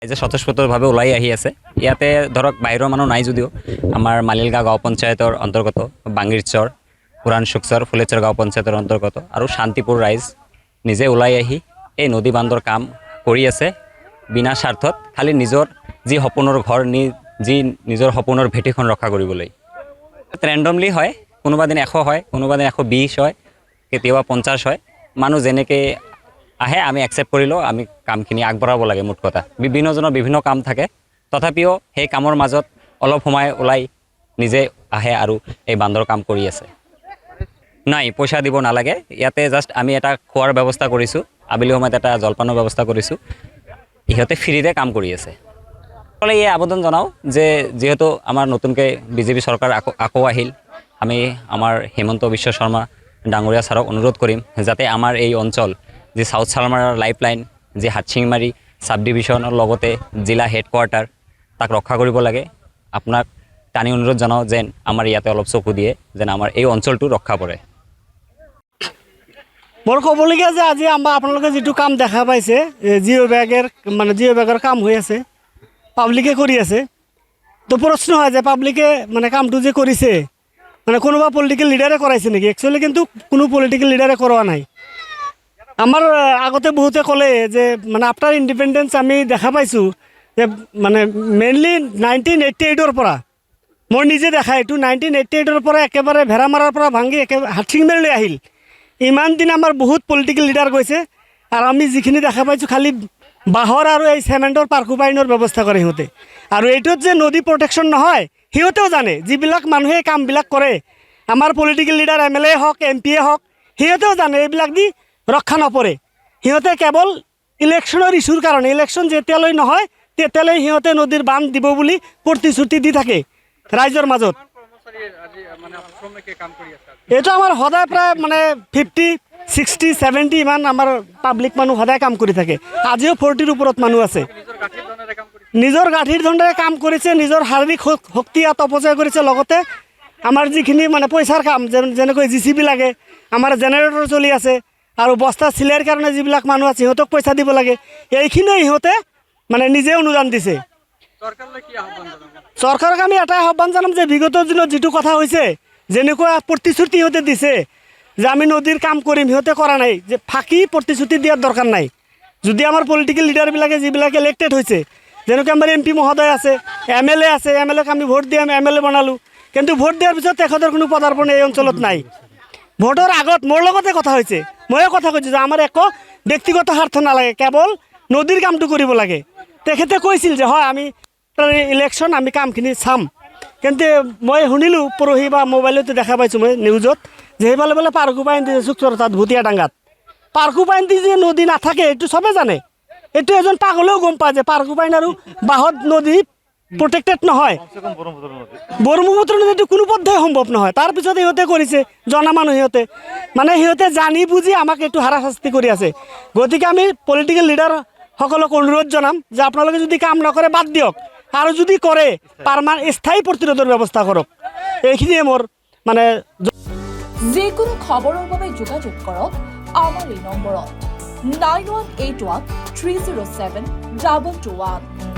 এই যে স্বতঃস্ফূৰ্তভাৱে ওলাই আহি আছে। ইয়াতে ধৰক বাহিৰৰ মানুহ নাই যদিও আমাৰ মালিলগাঁও গাঁও পঞ্চায়তৰ অন্তৰ্গত বাংগিৰচৰ, পুৰাণ শুকচৰ, ফুলেশ্বৰ গাঁও পঞ্চায়তৰ অন্তৰ্গত আৰু শান্তিপুৰ ৰাইজ নিজে ওলাই আহি এই নদী বান্ধৰ কাম কৰি আছে বিনা স্বাৰ্থত, খালি নিজৰ যি সপোনৰ ঘৰ যি নিজৰ সপোনৰ ভেটিখন ৰক্ষা কৰিবলৈ। ৰেণ্ডমলি হয়, কোনোবা দিন 100 হয়, কোনোবা দিন 120 হয়, কেতিয়াবা 50 হয়। মানুহ যেনেকৈ আহে আমি একচেপ্ট কৰি লওঁ, আমি কামখিনি আগবঢ়াব লাগে। মুঠ কথা বিভিন্নজনৰ বিভিন্ন কাম থাকে, তথাপিও সেই কামৰ মাজত অলপ সময় ওলাই নিজে আহে আৰু এই বান্ধৰ কাম কৰি আছে। নাই, পইচা দিব নালাগে। ইয়াতে জাষ্ট আমি এটা খোৱাৰ ব্যৱস্থা কৰিছোঁ, আবেলি সময়ত এটা জলপানৰ ব্যৱস্থা কৰিছোঁ। ইহঁতে ফ্ৰীতে কাম কৰি আছে। এই আবেদন জনাওঁ যে যিহেতু আমাৰ নতুনকৈ বিজেপি চৰকাৰ আকৌ আহিল, আমি আমাৰ হিমন্ত বিশ্ব শৰ্মা ডাঙৰীয়া ছাৰক অনুৰোধ কৰিম যাতে আমাৰ এই অঞ্চল যি চাউথ চালমাৰাৰ লাইফলাইন, যি হাটচিংমাৰী চাব ডিভিশ্যনৰ লগতে জিলা হেডকোৱাৰ্টাৰ, তাক ৰক্ষা কৰিব লাগে। আপোনাক টানি অনুৰোধ জনাওঁ যেন আমাৰ ইয়াতে অলপ চকু দিয়ে, যেন আমাৰ এই অঞ্চলটো ৰক্ষা পৰে। মোৰ ক'বলগীয়া যে আজি আপোনালোকে যিটো কাম দেখা পাইছে, জিঅ' বেগৰ কাম হৈ আছে, পাব্লিকে কৰি আছে। তো প্ৰশ্ন হয় যে পাব্লিকে কামটো যে কৰিছে কোনোবা পলিটিকেল লিডাৰে কৰাইছে নেকি? একচুৱেলি কিন্তু কোনো পলিটিকেল লিডাৰে কৰোৱা নাই। আমাৰ আগতে বহুতে ক'লে যে আফটাৰ ইণ্ডিপেণ্ডেঞ্চ আমি দেখা পাইছোঁ যে মেইনলি 1988 পৰা, মই নিজে দেখা এইটো 1988 পৰা একেবাৰে ভেড়ামাৰাৰ পৰা ভাঙি একেবাৰে হাটচিংমাৰীলৈ আহিল। ইমান দিন আমাৰ বহুত পলিটিকেল লিডাৰ গৈছে আৰু আমি যিখিনি দেখা পাইছোঁ খালি বাঁহৰ আৰু এই চেমেণ্টৰ পাৰ্কোপাইনৰ ব্যৱস্থা কৰে সিহঁতে। আৰু এইটোত যে নদী প্ৰটেকশ্যন নহয় সিহঁতেও জানে। যিবিলাক মানুহে কামবিলাক কৰে, আমাৰ পলিটিকেল লিডাৰ MLA হওক MP হওক, সিহঁতেও জানে এইবিলাক দি ৰক্ষা নপৰে। সিহঁতে কেৱল ইলেকশ্যনৰ ইছ্যুৰ কাৰণে, ইলেকশ্যন যেতিয়ালৈ নহয় তেতিয়ালৈ সিহঁতে নদীৰ বান্ধ দিব বুলি প্ৰতিশ্ৰুতি দি থাকে ৰাইজৰ মাজত। এইটো আমাৰ সদায় প্ৰায় 50, 60, 70 ইমান আমাৰ পাব্লিক মানুহ সদায় কাম কৰি থাকে। আজিও 40ৰ ওপৰত মানুহ আছে। নিজৰ গাঁঠিৰ ধনেৰে কাম কৰিছে, নিজৰ শাৰীৰিক শক্তি ইয়াত অপচয় কৰিছে। লগতে আমাৰ যিখিনি পইচাৰ কাম, যেনেকৈ JCB লাগে, আমাৰ জেনেৰেটৰ চলি আছে আৰু বস্তা চিলাইৰ কাৰণে যিবিলাক মানুহ আছে সিহঁতক পইচা দিব লাগে। এইখিনিয়ে সিহঁতে নিজে অনুদান দিছে। চৰকাৰক আমি এটাই আহ্বান জনাম যে বিগত দিনত যিটো কথা হৈছে, যেনেকুৱা প্ৰতিশ্ৰুতি সিহঁতে দিছে যে আমি নদীৰ কাম কৰিম, সিহঁতে কৰা নাই। যে ফাঁকি প্ৰতিশ্ৰুতি দিয়াৰ দৰকাৰ নাই। যদি আমাৰ পলিটিকেল লিডাৰবিলাকে যিবিলাকে ইলেক্টেড হৈছে, যেনেকৈ আমাৰ MP মহোদয় আছে, MLA আছে, MLAক আমি ভোট দি MLA বনালোঁ, কিন্তু ভোট দিয়াৰ পিছত তেখেতৰ কোনো পদাৰ্পণ এই অঞ্চলত নাই। ভোটৰ আগত মোৰ লগতে কথা হৈছে, ময়ো কথা কৈছোঁ যে আমাৰ একো ব্যক্তিগত স্বাৰ্থ নালাগে, কেৱল নদীৰ কামটো কৰিব লাগে। তেখেতে কৈছিল যে হয় আমি ইলেকশ্যন আমি কামখিনি চাম, কিন্তু মই শুনিলোঁ পৰহি বা মোবাইলতে দেখা পাইছোঁ মই নিউজত যে সেইফালে বোলে পাৰ্কোপাইন দিছে চুকচৰ তাত ভুটীয়াডাঙ্গাত। পাৰ্কোপাইন দি যে নদী নাথাকে এইটো চবে জানে। এইটো এজন পাগলেও গম পায় যে পাৰ্কোপাইন আৰু বাঁহত নদী প্ৰটেক্টেড নহয়। ব্ৰহ্মপুত্ৰ নদীটো কোনো পধ্যেই সম্ভৱ নহয়। তাৰপিছত সিহঁতে কৰিছে, জনা মানুহ সিহঁতে সিহঁতে জানি বুজি আমাক এইটো হাৰাশাস্তি কৰি আছে। গতিকে আমি পলিটিকেল লিডাৰসকলক অনুৰোধ জনাম যে আপোনালোকে যদি কাম নকৰে বাদ দিয়ক, আৰু যদি কৰে স্থায়ী প্ৰতিৰোধৰ ব্যৱস্থা কৰক। এইখিনিয়ে মোৰ যিকোনো খবৰৰ বাবে যোগাযোগ কৰক আমাৰ এই নম্বৰত 9181 307 2221।